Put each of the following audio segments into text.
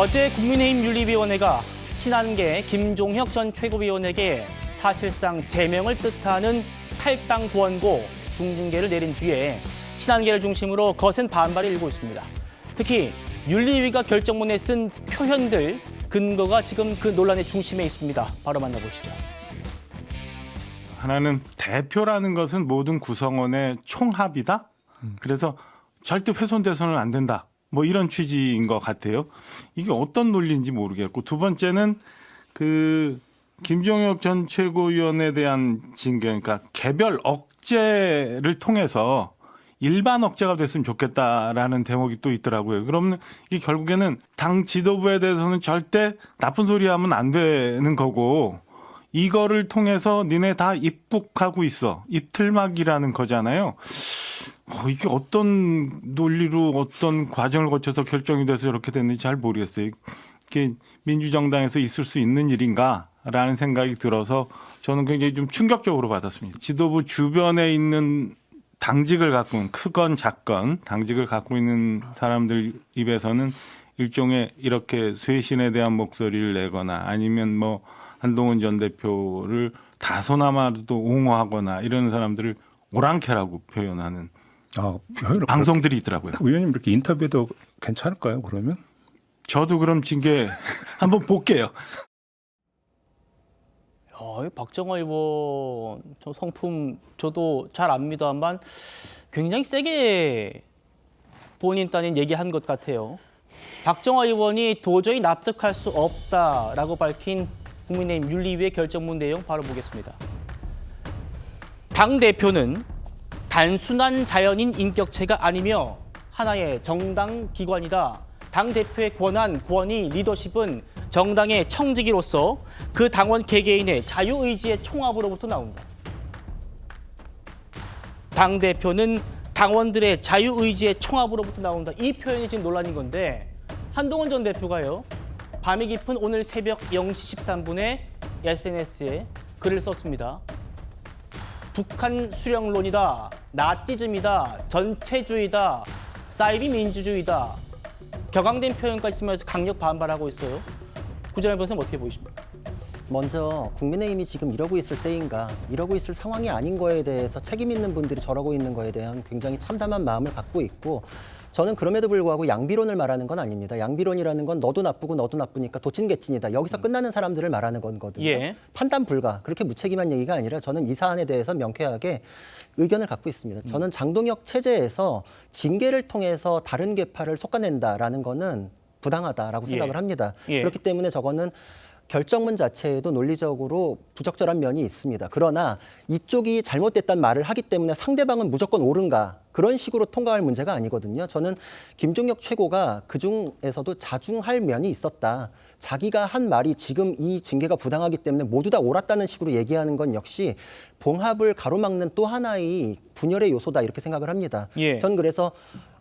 어제 국민의힘 윤리위원회가 친한계 김종혁 전 최고위원에게 사실상 제명을 뜻하는 탈당 구원고 중징계를 내린 뒤에 친한계를 중심으로 거센 반발이 일고 있습니다. 특히 윤리위가 결정문에 쓴 표현들 근거가 지금 그 논란의 중심에 있습니다. 바로 만나보시죠. 하나는 대표라는 것은 모든 구성원의 총합이다. 그래서 절대 훼손돼서는 안 된다. 뭐 이런 취지인 것 같아요. 이게 어떤 논리인지 모르겠고, 두 번째는 그 김종혁 전 최고위원에 대한 징계, 그러니까 개별 억제를 통해서 일반 억제가 됐으면 좋겠다라는 대목이 또 있더라고요. 그러면 이게 결국에는 당 지도부에 대해서는 절대 나쁜 소리 하면 안 되는 거고, 이거를 통해서 니네 다 입북하고 있어. 입틀막이라는 거잖아요. 이게 어떤 논리로 어떤 과정을 거쳐서 결정이 돼서 이렇게 됐는지 잘 모르겠어요. 이게 민주정당에서 있을 수 있는 일인가라는 생각이 들어서 저는 굉장히 좀 충격적으로 받았습니다. 지도부 주변에 있는 당직을 갖고 있는, 크건 작건 당직을 갖고 있는 사람들 입에서는 일종의 이렇게 쇄신에 대한 목소리를 내거나 아니면 뭐 한동훈 전 대표를 다소나마도 옹호하거나 이런 사람들을 오랑캐라고 표현하는 방송들이 있더라고요. 의원님 이렇게 인터뷰도 괜찮을까요? 그러면? 저도 그럼 징계 한번 볼게요. 박정화 의원 저 성품 저도 잘 압니다만 굉장히 세게 본인 따님 얘기한 것 같아요. 박정화 의원이 도저히 납득할 수 없다라고 밝힌 국민의힘 윤리위의 결정문 내용 바로 보겠습니다. 당대표는 단순한 자연인 인격체가 아니며 하나의 정당 기관이다. 당대표의 권한, 권위, 리더십은 정당의 청지기로서 그 당원 개개인의 자유의지의 총합으로부터 나온다. 당대표는 당원들의 자유의지의 총합으로부터 나온다. 이 표현이 지금 논란인 건데 한동훈 전 대표가요. 밤이 깊은 오늘 새벽 0시 13분에 SNS에 글을 썼습니다. 북한 수령론이다, 나치즘이다, 전체주의다, 사이비 민주주의다. 격앙된 표현까지 쓰면서 강력 반발하고 있어요. 구전열 변호사님 어떻게 보이십니까? 먼저 국민의힘이 지금 이러고 있을 때인가, 이러고 있을 상황이 아닌 거에 대해서 책임 있는 분들이 저러고 있는 거에 대한 굉장히 참담한 마음을 갖고 있고, 저는 그럼에도 불구하고 양비론을 말하는 건 아닙니다. 양비론이라는 건 너도 나쁘고 너도 나쁘니까 도찐개찐이다. 여기서 끝나는 사람들을 말하는 거거든요. 예. 판단 불가. 그렇게 무책임한 얘기가 아니라 저는 이 사안에 대해서 명쾌하게 의견을 갖고 있습니다. 저는 장동혁 체제에서 징계를 통해서 다른 계파를 솎아낸다라는 거는 부당하다라고 생각을 합니다. 그렇기 때문에 저거는 결정문 자체에도 논리적으로 부적절한 면이 있습니다. 그러나 이쪽이 잘못됐다는 말을 하기 때문에 상대방은 무조건 옳은가, 그런 식으로 통과할 문제가 아니거든요. 저는 김종혁 최고가 그중에서도 자중할 면이 있었다. 자기가 한 말이 지금 이 징계가 부당하기 때문에 모두 다 옳았다는 식으로 얘기하는 건 역시 봉합을 가로막는 또 하나의 분열의 요소다, 이렇게 생각을 합니다. 전 그래서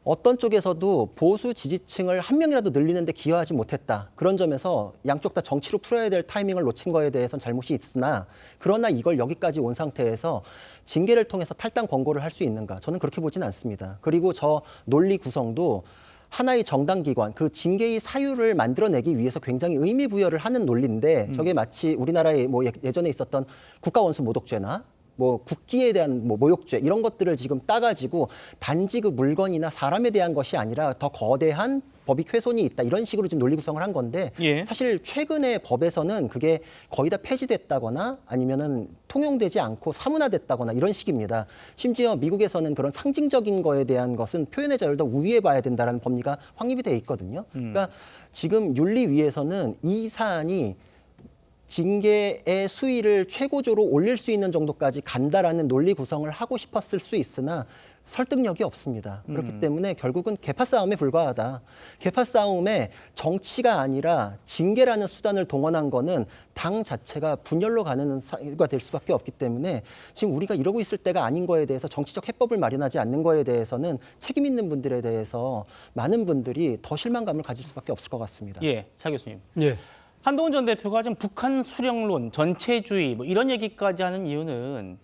어떤 쪽에서도 보수 지지층을 한 명이라도 늘리는데 기여하지 못했다. 그런 점에서 양쪽 다 정치로 풀어야 될 타이밍을 놓친 거에 대해서는 잘못이 있으나, 그러나 이걸 여기까지 온 상태에서 징계를 통해서 탈당 권고를 할 수 있는가? 저는 그렇게 보진 않습니다. 그리고 저 논리 구성도 하나의 정당 기관, 그 징계의 사유를 만들어내기 위해서 굉장히 의미 부여를 하는 논리인데, 저게 마치 우리나라에 뭐 예전에 있었던 국가원수 모독죄나 뭐 국기에 대한 뭐 모욕죄, 이런 것들을 지금 따가지고 단지 그 물건이나 사람에 대한 것이 아니라 더 거대한 법익 훼손이 있다, 이런 식으로 지금 논리 구성을 한 건데, 사실 최근에 법에서는 그게 거의 다 폐지됐다거나 아니면은 통용되지 않고 사문화됐다거나 이런 식입니다. 심지어 미국에서는 그런 상징적인 거에 대한 것은 표현의 자유를 더 우위에 봐야 된다는 법리가 확립이 돼 있거든요. 그러니까 지금 윤리위에서는 이 사안이 징계의 수위를 최고조로 올릴 수 있는 정도까지 간다라는 논리 구성을 하고 싶었을 수 있으나 설득력이 없습니다. 그렇기 때문에 결국은 계파 싸움에 불과하다. 계파 싸움에 정치가 아니라 징계라는 수단을 동원한 거는 당 자체가 분열로 가는 사유가 될 수밖에 없기 때문에 지금 우리가 이러고 있을 때가 아닌 거에 대해서 정치적 해법을 마련하지 않는 거에 대해서는 책임 있는 분들에 대해서 많은 분들이 더 실망감을 가질 수밖에 없을 것 같습니다. 차 교수님. 한동훈 전 대표가 지금 북한 수령론, 전체주의 뭐 이런 얘기까지 하는 이유는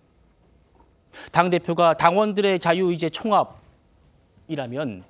당대표가 당원들의 자유의지의 총합이라면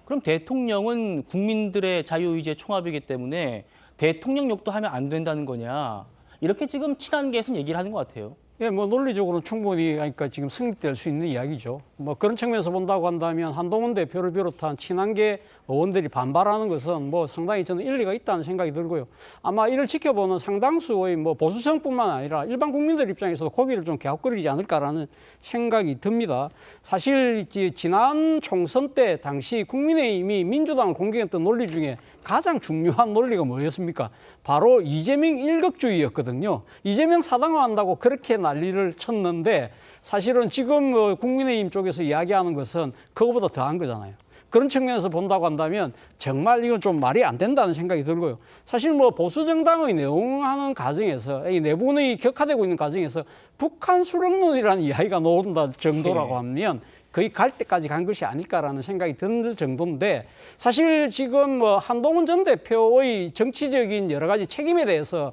그럼 대통령은 국민들의 자유의지의 총합이기 때문에 대통령 욕도 하면 안 된다는 거냐? 이렇게 지금 친한계에서는 얘기를 하는 것 같아요. 예, 뭐 논리적으로는 충분히 그러니까 지금 성립될 수 있는 이야기죠. 뭐 그런 측면에서 본다고 한다면 한동훈 대표를 비롯한 친한계 의원들이 반발하는 것은 뭐 상당히 저는 일리가 있다는 생각이 들고요. 아마 이를 지켜보는 상당수의 뭐 보수층뿐만 아니라 일반 국민들 입장에서도 고개를 좀 갸웃거리지 않을까라는 생각이 듭니다. 사실 지난 총선 때 당시 국민의힘이 민주당을 공격했던 논리 중에 가장 중요한 논리가 뭐였습니까? 바로 이재명 일극주의였거든요. 이재명 사당화한다고 그렇게 난리를 쳤는데 사실은 지금 국민의힘 쪽에서 이야기하는 것은 그거보다 더한 거잖아요. 그런 측면에서 본다고 한다면 정말 이건 좀 말이 안 된다는 생각이 들고요. 사실 뭐 보수정당의 내용하는 과정에서 이 내분이 격화되고 있는 과정에서 북한 수령론이라는 이야기가 나온다 정도라고 하면 거의 갈 때까지 간 것이 아닐까라는 생각이 들 정도인데 사실 지금 뭐 한동훈 전 대표의 정치적인 여러 가지 책임에 대해서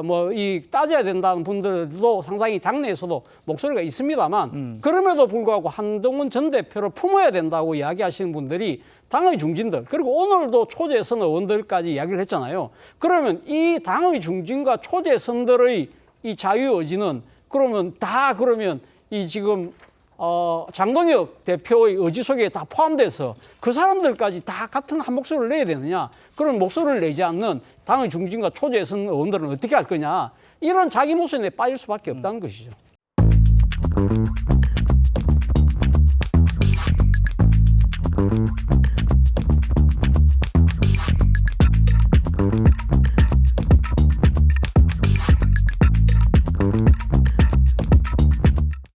뭐 이 따져야 된다는 분들도 상당히 당내에서도 목소리가 있습니다만 그럼에도 불구하고 한동훈 전 대표를 품어야 된다고 이야기하시는 분들이 당의 중진들 그리고 오늘도 초재선 의원들까지 이야기를 했잖아요. 그러면 이 당의 중진과 초재선들의 이 자유의지는 그러면 다 그러면 이 지금 장동혁 대표의 의지 속에 다 포함돼서 그 사람들까지 다 같은 한 목소리를 내야 되느냐? 그런 목소리를 내지 않는 당의 중진과 초재선 의원들은 어떻게 할 거냐? 이런 자기 모순에 빠질 수밖에 없다는 것이죠.